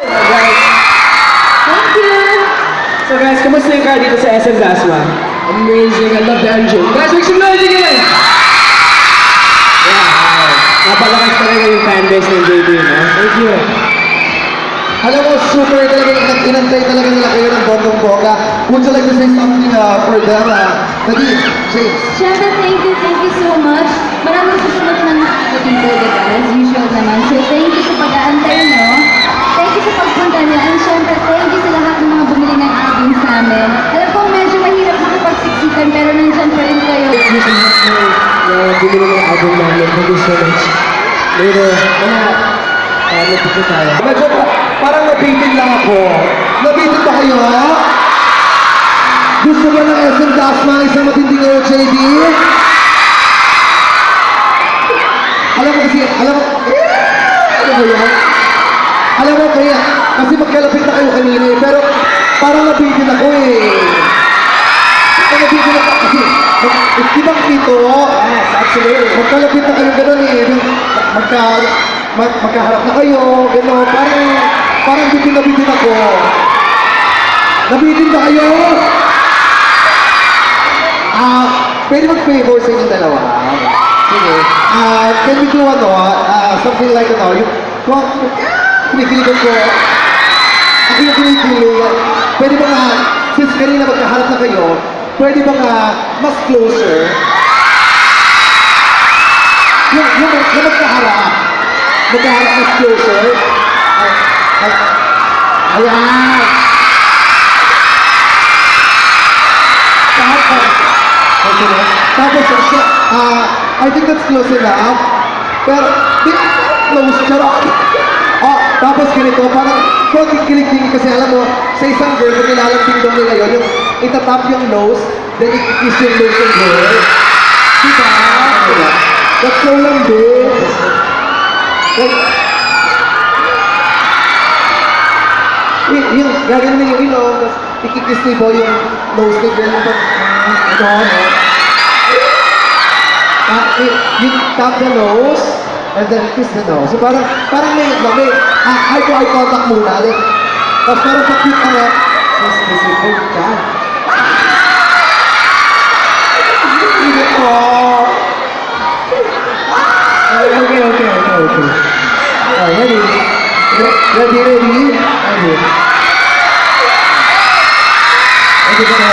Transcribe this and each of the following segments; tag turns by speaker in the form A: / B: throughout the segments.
A: Guys,
B: Thank you!
A: so guys, kumusta yung car dito sa SM Dasma?
B: Amazing, I love the engine. Guys, make some noise again!
A: Wow! Napalakas talaga yung fanbase ng JB, no?
B: Thank you.
C: Alam mo, super talaga, inantay talaga nila kayo ng bonggang-bongga. Would you like to say something for them? Nadine, James.
D: Siyempre, thank you so much. Maraming susunod na nakikita dito, diba? As usual naman. So, thank you sa pag-aantay nyo. Thank you sa pagpunta nyo. And siyempre, thank you sa lahat ng mga bumili ng albums namin. Alam ko, medyo mahirap makipagsiksikan, pero nandyan pa rin kayo.
A: Thank you sa lahat na bumili ng album namin. Thank you so much. Later, nagpipit tayo.
C: Medyo parang nabitin lang ako. Nabitin ba kayo? Gusto ba ng SM Dasma ang isang matinding JD? Alam mo kasi, alam mo ba yan? Alam mo kaya, kasi magkalapit na kayo kanina eh, pero parang nabitin ako eh. Nabitin ako kasi, ibang dito, actually, magkalapit na kayo gano'n eh, magkaharap na kayo, gano'n, parang bitin na bitin ako. Nabitin ba kayo? Pwede mag-favor sa inyong dalawa. Sige. Can we do something like yung kinikiligan ko. Ako yung kinikilig. Pwede ba nga, since kanina magkaharap na kayo, pwede ba nga mas closer? Yung magkaharap. Magkaharap mas closer. Ayan. Tapos, I think that's close enough. Pero, di, close, charot. Tapos ganito, parang konting kilig-kilig kasi alam mo, sa isang girl, kung nilalambing daw nila yun, yung itatap yung nose, then i-kiss yung nose ng girl. Diba? That's so lambing. Yung gagawin mo yung ilong, tapos ikikiss ni boy yung nose ni girl, yung you tap the nose, and then kiss the nose. So parang may eye to eye contact muna. Tapos parang pa-cute ka na, so specific ka. Hindi ko. Okay. Ready? Ready? Ready ka na?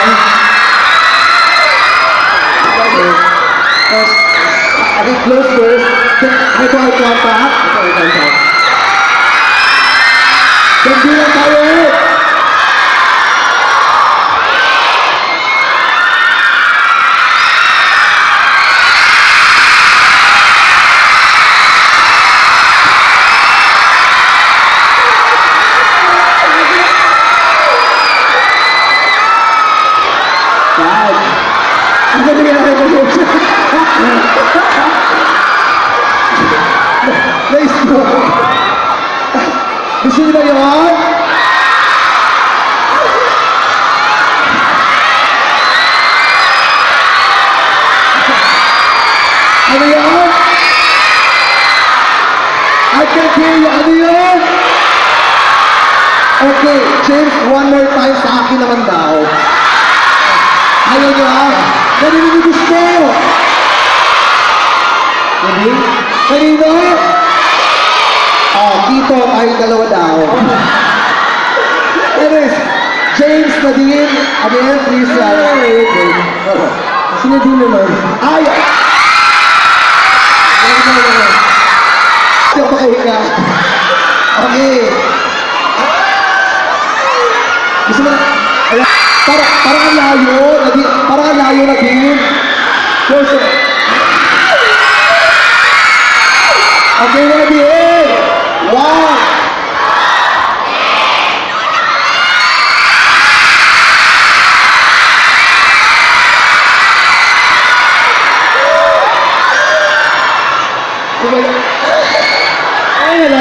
C: I think close first. Eye to eye contact. Hindi lang tayo.
A: Dad! Ang ganda nga ako sa
C: Nice mo. Gusto niyo ba yun? Ano yun? I can hear you. Ano yun? Okay, James, one more time sa akin naman daw. Ayaw niyo ha? Ganun yung gusto. Ready? Kanino? Dito ay dalawa daw. Anyways, James, Nadine, again, please.
A: Kasi Nadine naman.
C: Ay! Hindi ako makahinga. Okay. Gusto mo na? Parang ang layo, Nadine. Parang ang layo, Nadine. Closer. Okay, Nadine. Wow!